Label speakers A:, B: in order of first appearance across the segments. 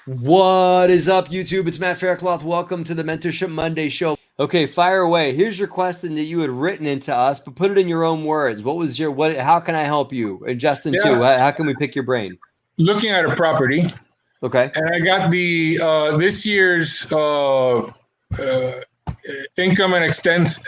A: What is up, YouTube? It's Matt Faircloth. Welcome to the Mentorship Monday show. Okay, fire away. Here's your question that you had written into us, but put it in your own words. How can I help you? And Justin, too. How can we pick your brain?
B: Looking at a property,
A: Okay.
B: and I got the this year's income and expense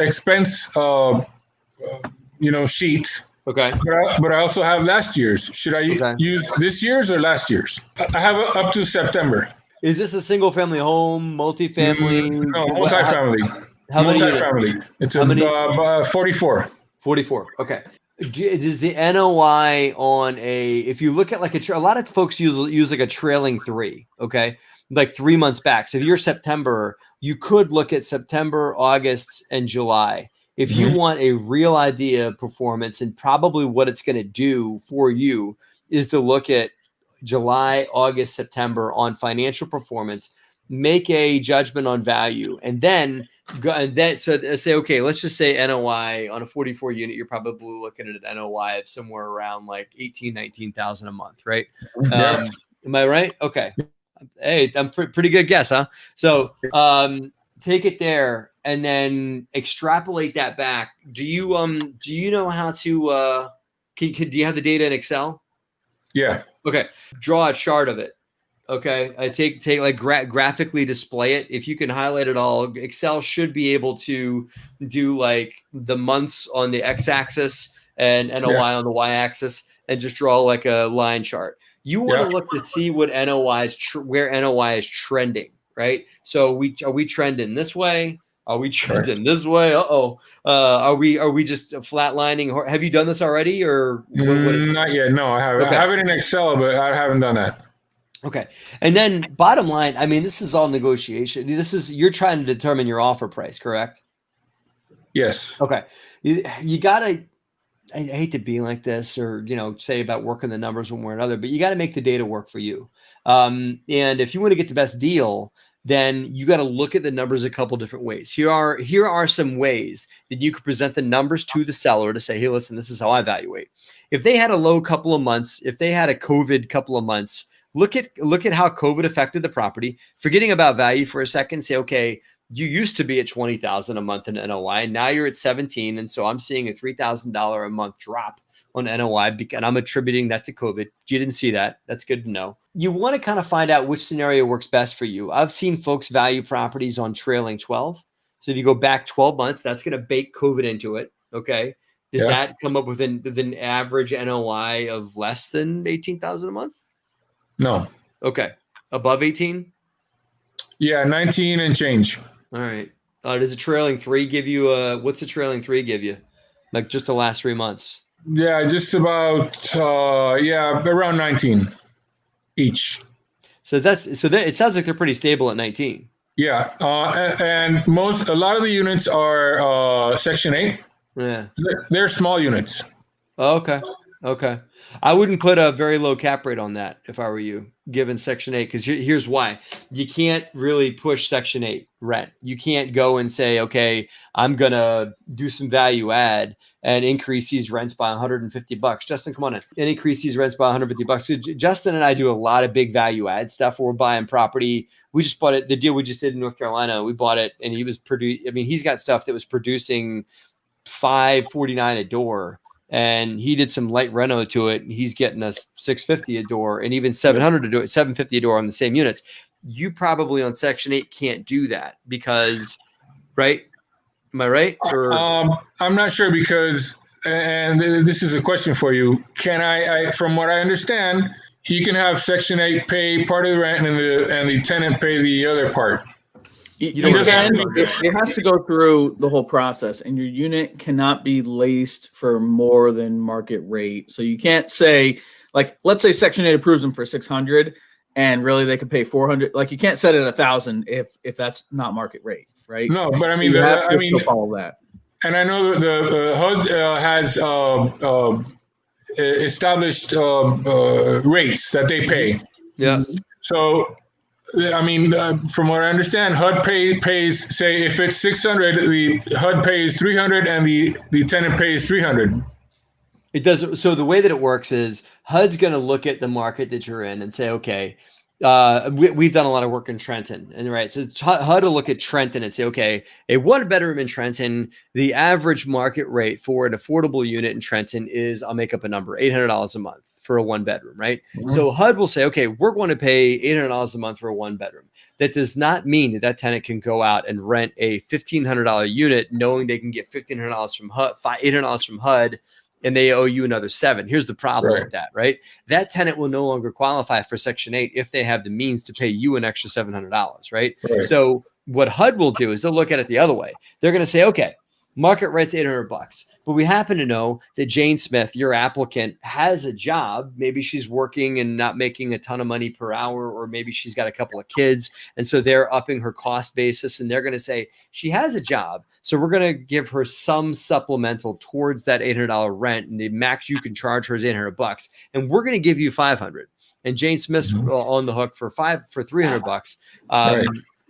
B: sheet.
A: Okay.
B: But I also have last year's. Should I use this year's or last year's? I have up to September.
A: Is this a single family home, multifamily?
B: No, multifamily.
A: How many
B: multifamily? It's a 44.
A: 44. Okay. Does the NOI on if you look at like a lot of folks use like a trailing 3, okay? Like 3 months back. So if you're September, you could look at September, August, and July. If you want a real idea of performance, and probably what it's going to do for you is to look at July, August, September on financial performance, make a judgment on value, and then say, okay, let's just say NOI on a 44 unit, you're probably looking at an NOI of somewhere around like 19,000 a month, right? Am I right? Okay. Hey, I'm pretty good guess, huh? So take it there and then extrapolate that back. Do you know how to do you have the data in Excel?
B: Yeah.
A: Okay. Draw a chart of it. Okay. I take like graphically display it. If you can highlight it all, Excel should be able to do like the months on the x-axis and NOI on the y-axis, and just draw like a line chart. You want to look to see what NOI is where NOI is trending, right? So are we trending this way? Are we trending this way? Are we just flatlining? Have you done this already, or
B: not yet? No, I haven't. Okay. I have it in Excel, but I haven't done that.
A: Okay. And then bottom line, I mean, this is all negotiation. You're trying to determine your offer price, correct?
B: Yes.
A: Okay. You gotta. I hate to be like this, or say about working the numbers one way or another, but you got to make the data work for you. And if you want to get the best deal, then you got to look at the numbers a couple different ways. Here are some ways that you could present the numbers to the seller to say, hey, listen, this is how I evaluate. If they had a low couple of months, if they had a COVID couple of months, look at how COVID affected the property. Forgetting about value for a second, say, okay, you used to be at 20,000 a month in NOI, and now you're at 17, and so I'm seeing a $3,000 a month drop on NOI, and I'm attributing that to COVID. You didn't see that. That's good to know. You want to kind of find out which scenario works best for you. I've seen folks value properties on trailing 12. So if you go back 12 months, that's going to bake COVID into it. Okay. Does that come up with an average NOI of less than 18,000 a month?
B: No.
A: Okay. Above 18?
B: Yeah, 19 and change.
A: All right. Does a trailing 3 give you what's the trailing 3 give you? Like just the last 3 months?
B: Yeah, just about around 19 each.
A: So it sounds like they're pretty stable at 19.
B: Yeah, and a lot of the units are Section 8.
A: Yeah,
B: they're small units.
A: Okay. I wouldn't put a very low cap rate on that if I were you, given Section 8, because here's why. You can't really push Section 8 rent. You can't go and say, okay, I'm going to do some value add and increase these rents by $150. Justin, come on in. And increase these rents by $150. Justin and I do a lot of big value add stuff where we're buying property. We just bought it. The deal we just did in North Carolina, we bought it, and he's got stuff that was producing $549 a door. And he did some light reno to it, and he's getting us $650 a door, and even $700 to do it, $750 a door on the same units. You probably on Section 8 can't do that because, right? Am I right? Or
B: I'm not sure because, and this is a question for you. Can I from what I understand, you can have Section 8 pay part of the rent and the tenant pay the other part.
C: It has to go through the whole process, and your unit cannot be leased for more than market rate. So you can't say, like, let's say Section 8 approves them for $600, and really they could pay $400. Like, you can't set it at $1,000 if that's not market rate, right?
B: No, but I mean,
C: follow that.
B: And I know the HUD has established rates that they pay.
A: Yeah.
B: So. I mean, from what I understand, HUD pays, say, if it's 600, the HUD pays 300 and the tenant pays 300.
A: It does. So the way that it works is HUD's going to look at the market that you're in and say, okay, we've done a lot of work in Trenton, and right, so HUD will look at Trenton and say, okay, a 1-bedroom in Trenton, the average market rate for an affordable unit in Trenton is, I'll make up a number, $800 a month for a 1-bedroom, right?
C: Mhm.
A: So HUD will say, okay, we're going to pay $800 a month for a 1-bedroom. That does not mean that tenant can go out and rent a $1,500 unit, knowing they can get $1,500 from HUD, $800 from HUD, and they owe you another $7. Here's the problem with that, right? That tenant will no longer qualify for Section 8 if they have the means to pay you an extra $700, right? So what HUD will do is they'll look at it the other way. They're going to say, okay, market rent's $800, but we happen to know that Jane Smith, your applicant, has a job. Maybe she's working and not making a ton of money per hour, or maybe she's got a couple of kids, and so they're upping her cost basis, and they're going to say she has a job, so we're going to give her some supplemental towards that $800 rent, and the max you can charge her is $800, and we're going to give you $500, and Jane Smith's on the hook for $300.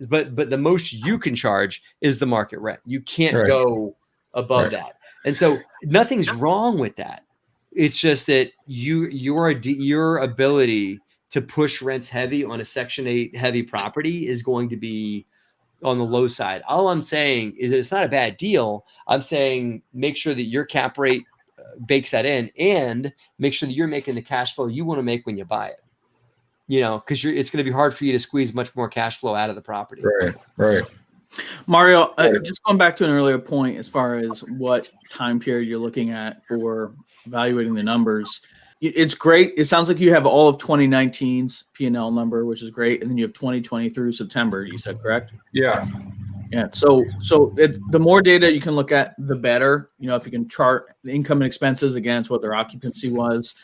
A: But the most you can charge is the market rent. You can't go above that. And so nothing's wrong with that. It's just that your ability to push rents heavy on a Section 8 heavy property is going to be on the low side. All I'm saying is that it's not a bad deal. I'm saying make sure that your cap rate bakes that in, and make sure that you're making the cash flow you want to make when you buy it. Because it's going to be hard for you to squeeze much more cash flow out of the property.
B: Right.
C: Mario, just going back to an earlier point, as far as what time period you're looking at for evaluating the numbers, it's great. It sounds like you have all of 2019's P&L number, which is great, and then you have 2020 through September. You said correct?
B: Yeah.
C: So the more data you can look at, the better. If you can chart the income and expenses against what their occupancy was,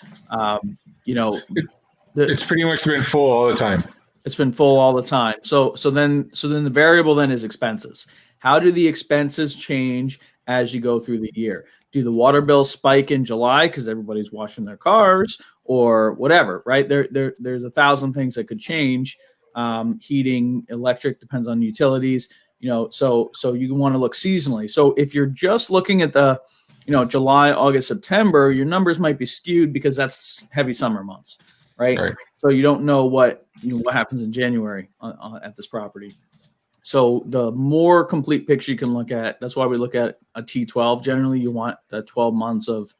B: it's pretty much been full all the time.
C: It's been full all the time. So then the variable then is expenses. How do the expenses change as you go through the year? Do the water bills spike in July because everybody's washing their cars or whatever, right? There's 1,000 things that could change. Heating, electric, depends on utilities, so you want to look seasonally. So if you're just looking at the, July, August, September, your numbers might be skewed because that's heavy summer months. Right. So you don't know what happens in January at this property. So the more complete picture you can look at, that's why we look at a T12. Generally, you want that 12 months of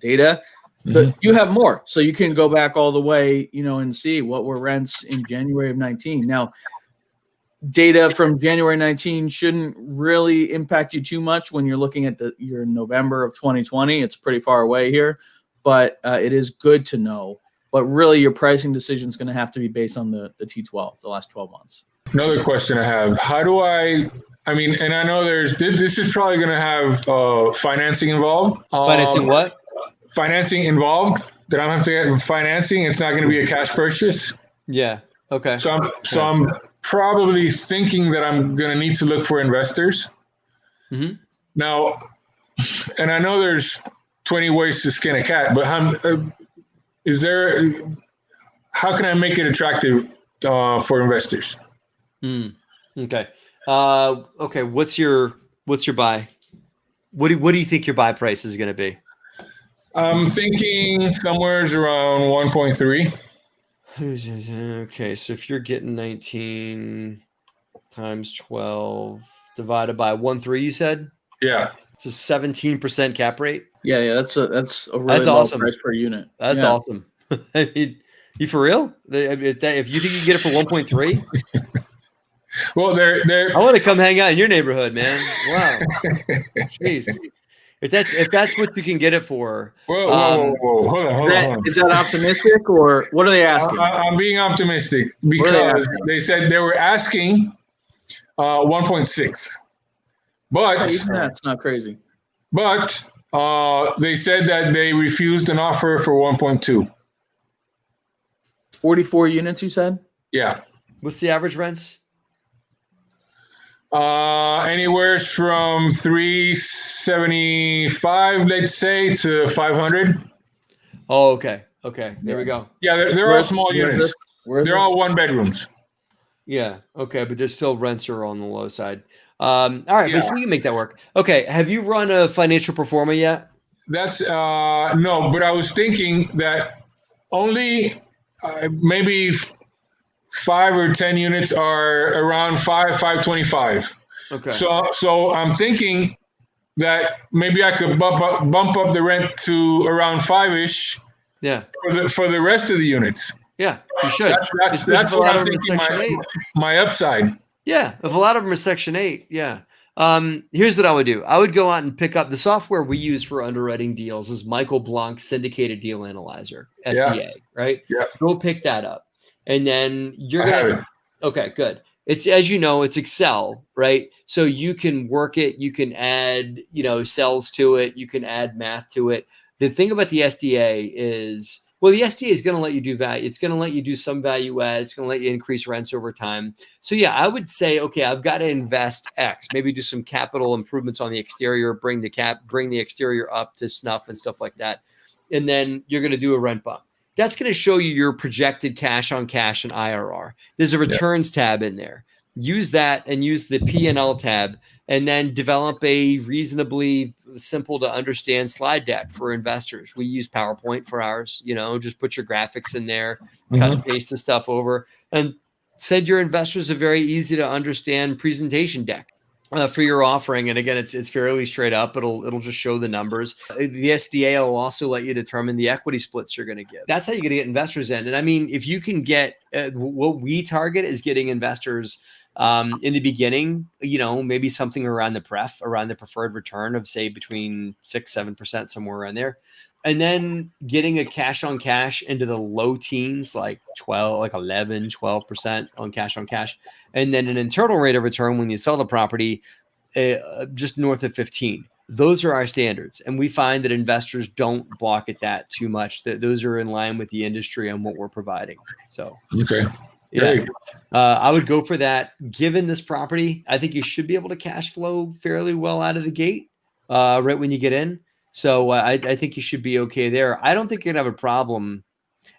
C: data. But you have more, so you can go back all the way, and see what were rents in January of 19. Now, data from January 19 shouldn't really impact you too much when you're looking at your November of 2020. It's pretty far away here, but it is good to know. But really, your pricing decision is going to have to be based on the T12, the last 12 months.
B: Another question I have: how do and I know this is probably going to have financing involved.
A: Financing what?
B: Financing involved. That I have to get financing. It's not going to be a cash purchase.
A: Yeah. Okay.
B: So I'm probably thinking that I'm going to need to look for investors. Now, and I know there's 20 ways to skin a cat, but how can I make it attractive for investors?
A: Okay. Okay. What's your buy? What do you think your buy price is going to be?
B: I'm thinking somewhere around 1.3.
A: Okay. So if you're getting 19 times 12 divided by 1.3, you said?
B: Yeah.
A: It's a 17% cap rate.
C: Yeah. That's a really low
A: awesome
C: price per unit.
A: That's awesome. I mean, you for real? If you think you can get it for 1.3?
B: Well, they're.
A: I want to come hang out in your neighborhood, man. Wow. Jeez. If that's what you can get it for.
B: Whoa. Hold on.
C: Is that optimistic, or what are they asking?
B: I'm being optimistic because they said they were asking 1.6. But
C: that's not crazy.
B: But they said that they refused an offer for 1.2.
C: 44 units, you said?
B: Yeah.
A: What's the average rents?
B: Anywhere from 375, let's say, to 500.
A: Oh, okay. There we go.
B: Yeah, they're all small units. They're all 1-bedrooms.
A: Yeah. Okay, but there's still rents are on the low side. All right, but so we can make that work. Okay, have you run a financial pro forma yet?
B: That's no, but I was thinking that only maybe 5 or 10 units are around 525.
A: Okay.
B: So I'm thinking that maybe I could bump up the rent to around 5-ish
A: Yeah.
B: for the rest of the units.
A: Yeah. You should.
B: That's what I'm thinking. My upside.
A: Yeah, if a lot of them are Section 8, yeah. Here's what I would do. I would go out and pick up the software we use for underwriting deals is Michael Blanc's Syndicated Deal Analyzer, SDA, right?
B: Yeah.
A: Go pick that up. And then you're
B: I have
A: going to – okay, good. It's, as you know, it's Excel, right? So you can work it. You can add, cells to it. You can add math to it. The thing about the SDA is – well, the SDA is going to let you do value. It's going to let you do some value add. It's going to let you increase rents over time. So yeah, I would say, okay, I've got to invest X, maybe do some capital improvements on the exterior, bring the exterior up to snuff and stuff like that. And then you're going to do a rent bump. That's going to show you your projected cash on cash and IRR. There's a returns tab in there. Use that and use the P&L tab and then develop a reasonably simple to understand slide deck for investors. We use PowerPoint for ours, just put your graphics in there, cut and paste the stuff over and send your investors a very easy to understand presentation deck for your offering. And again, it's fairly straight up. It'll just show the numbers. The SDA will also let you determine the equity splits you're going to give. That's how you're going to get investors in. And I mean, if you can get what we target is getting investors in the beginning, maybe something around the preferred return of say between 6-7%, somewhere around there. And then getting a cash on cash into the low teens, like 11-12% on cash. And then an internal rate of return when you sell the property, just north of 15. Those are our standards. And we find that investors don't balk at that too much. That those are in line with the industry and what we're providing. So,
B: okay.
A: Yeah. I would go for that. Given this property, I think you should be able to cash flow fairly well out of the gate, right when you get in. So I think you should be okay there. I don't think you're gonna have a problem.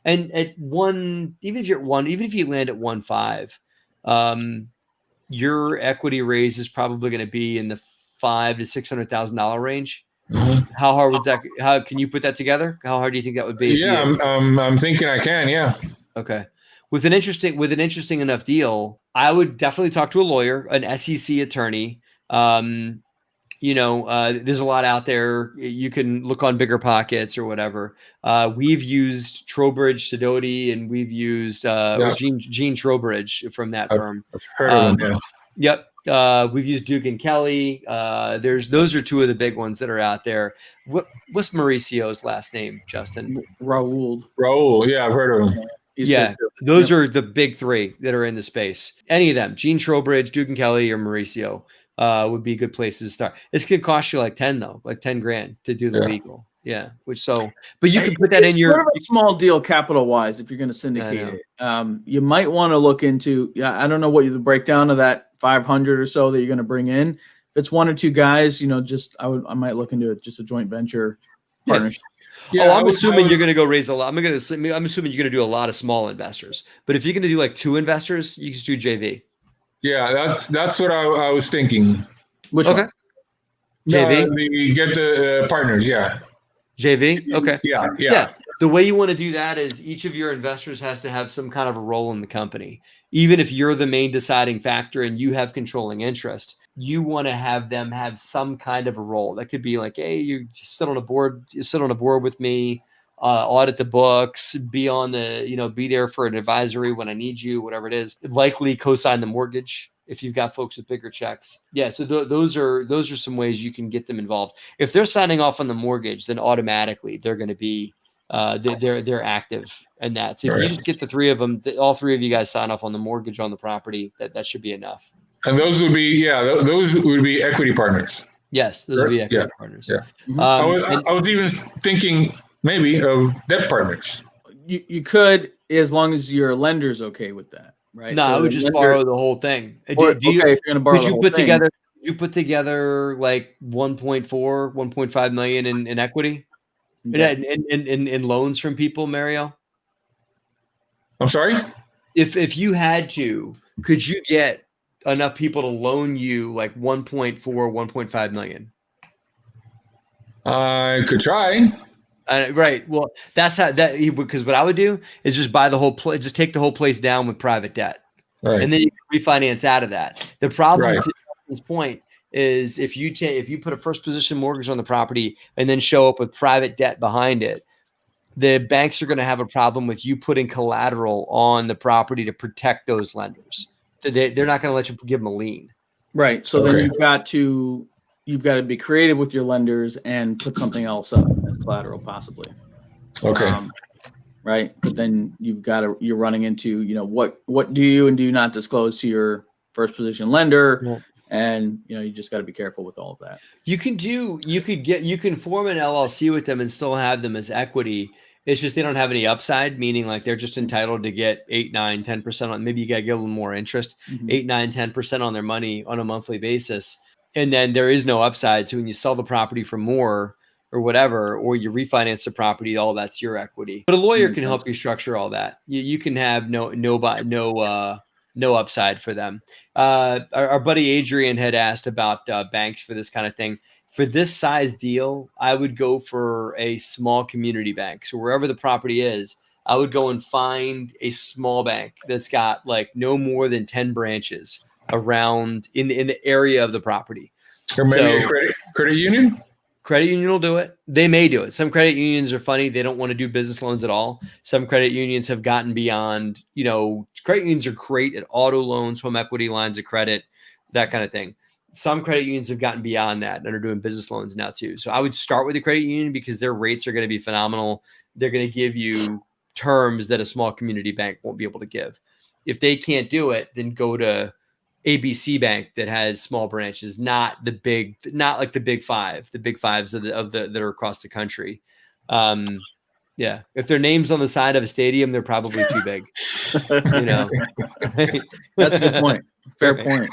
A: And at even if you land at 1.5, your equity raise is probably going to be in the $500,000 to $600,000 range.
B: Mm-hmm.
A: How hard was that? How can you put that together? How hard do you think that would be?
B: Yeah, I'm thinking I can. Yeah.
A: Okay. With an interesting enough deal, I would definitely talk to a lawyer, an SEC attorney. There's a lot out there. You can look on Bigger Pockets or whatever. We've used Trowbridge Sidoti, and we've used Gene Trowbridge from that firm.
B: I've heard of them. Yeah.
A: Yep. We've used Duke and Kelly. Those are two of the big ones that are out there. What's Mauricio's last name, Justin?
C: Raul.
B: Yeah, I've heard of him.
A: Those are the big three that are in the space. Any of them, Gene Trowbridge, Duke and Kelly, or Mauricio, would be good places to start. This could cost you like $10,000 to do the legal. Yeah. But you can put that in your
C: sort of a small deal capital wise if you're going to syndicate it. You might want to look into. I don't know what the breakdown of that 500 or so that you're going to bring in. If it's one or two guys, I might look into it, just a joint venture partnership.
A: Yeah, I'm assuming you're going to go raise a lot. I'm assuming you're going to do a lot of small investors. But if you're going to do like 2 investors, you can just do JV.
B: Yeah, that's what I was thinking.
C: Which one?
A: JV?
B: We get the partners, yeah.
A: JV? Okay.
B: Yeah.
A: The way you want to do that is each of your investors has to have some kind of a role in the company. Even if you're the main deciding factor and you have controlling interest, you want to have them have some kind of a role. That could be like, hey, you sit on a board with me, audit the books, be there for an advisory when I need you, whatever it is. Likely co-sign the mortgage if you've got folks with bigger checks. Yeah, so those are some ways you can get them involved. If they're signing off on the mortgage, then automatically they're going to be they're active in that. So if you just get the three of them, all three of you guys sign off on the mortgage on the property, that should be enough.
B: And those would be equity partners.
A: Yes, those would be equity partners.
B: Yeah. I was even thinking maybe of debt partners.
C: You could, as long as your lender's okay with that, right?
A: No, I would just borrow the whole thing.
C: If you're going to borrow,
A: you put together like 1.5 million in equity? In loans from people, Mario?
B: I'm sorry?
A: If you had to, could you get enough people to loan you like 1.5 million?
B: I could try.
A: Right. Well, that's how because what I would do is just buy the whole place, just take the whole place down with private debt.
B: Right.
A: And then you can refinance out of that. The problem
B: Right.
A: to this point is if you put a first position mortgage on the property and then show up with private debt behind it, the banks are going to have a problem with you putting collateral on the property to protect those lenders. They're not going to let you give them a lien.
C: Right. So then you've got to be creative with your lenders and put something else up as collateral, possibly.
B: Okay.
C: Right. But then you're running into, what do you and do you not disclose to your first position lender?
A: Yeah.
C: And, you just got to be careful with all of that.
A: You can form an LLC with them and still have them as equity. It's just they don't have any upside, meaning like they're just entitled to get 8, 9, 10% on, maybe you got to get a little more interest, 8, 9, 10% on their money on a monthly basis. And then there is no upside. So when you sell the property for more or whatever, or you refinance the property, all that's your equity. But a lawyer can help you structure all that. You can have no upside for them. Our buddy Adrian had asked about banks for this kind of thing. For this size deal, I would go for a small community bank. So wherever the property is, I would go and find a small bank that's got like no more than 10 branches around in the area of the property.
B: Or maybe a credit union?
A: Credit union will do it. They may do it. Some credit unions are funny. They don't want to do business loans at all. Some credit unions have gotten beyond, credit unions are great at auto loans, home equity lines of credit, that kind of thing. Some credit unions have gotten beyond that and are doing business loans now too. So I would start with a credit union because their rates are going to be phenomenal. They're going to give you terms that a small community bank won't be able to give. If they can't do it, then go to ABC Bank that has small branches, not like the big five, the big fives that are across the country. Yeah. If their name's on the side of a stadium, they're probably too big.
C: That's a good point. Fair point.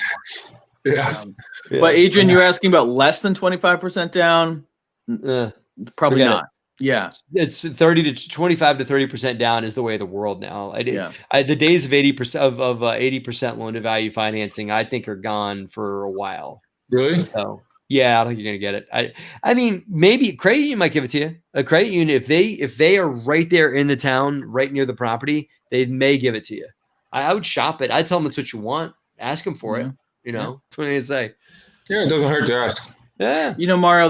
B: Yeah.
C: But Adrian, you're asking about less than 25% down? Probably not. Yeah.
A: It's 25 to 30% down is the way of the world now. The days of 80% of 80% loan to value financing, I think, are gone for a while.
B: Really?
A: So yeah, I don't think you're gonna get it. I mean, maybe a credit union might give it to you. A credit union, if they are right there in the town, right near the property, they may give it to you. I would shop it. I'd tell them it's what you want. Ask them for it. That's what they say.
B: Yeah, it doesn't hurt to ask.
A: Yeah.
C: Mario,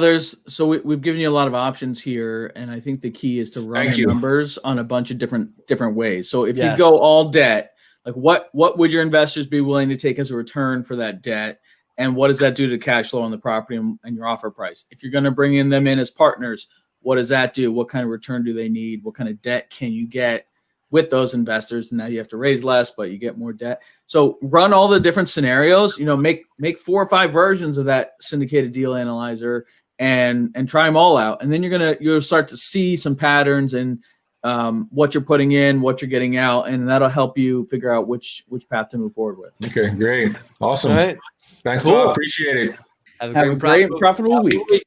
C: we've given you a lot of options here, and I think the key is to run the numbers on a bunch of different ways. So if you go all debt, like what would your investors be willing to take as a return for that debt? And what does that do to cash flow on the property and your offer price? If you're going to bring them in as partners, what does that do? What kind of return do they need? What kind of debt can you get with those investors? And now you have to raise less, but you get more debt. So run all the different scenarios, make 4 or 5 versions of that syndicated deal analyzer and try them all out. And then you'll start to see some patterns and what you're putting in, what you're getting out, and that'll help you figure out which path to move forward with.
B: Okay, great. Awesome.
A: All right.
B: Thanks a lot. Appreciate it.
C: Have a great profitable week.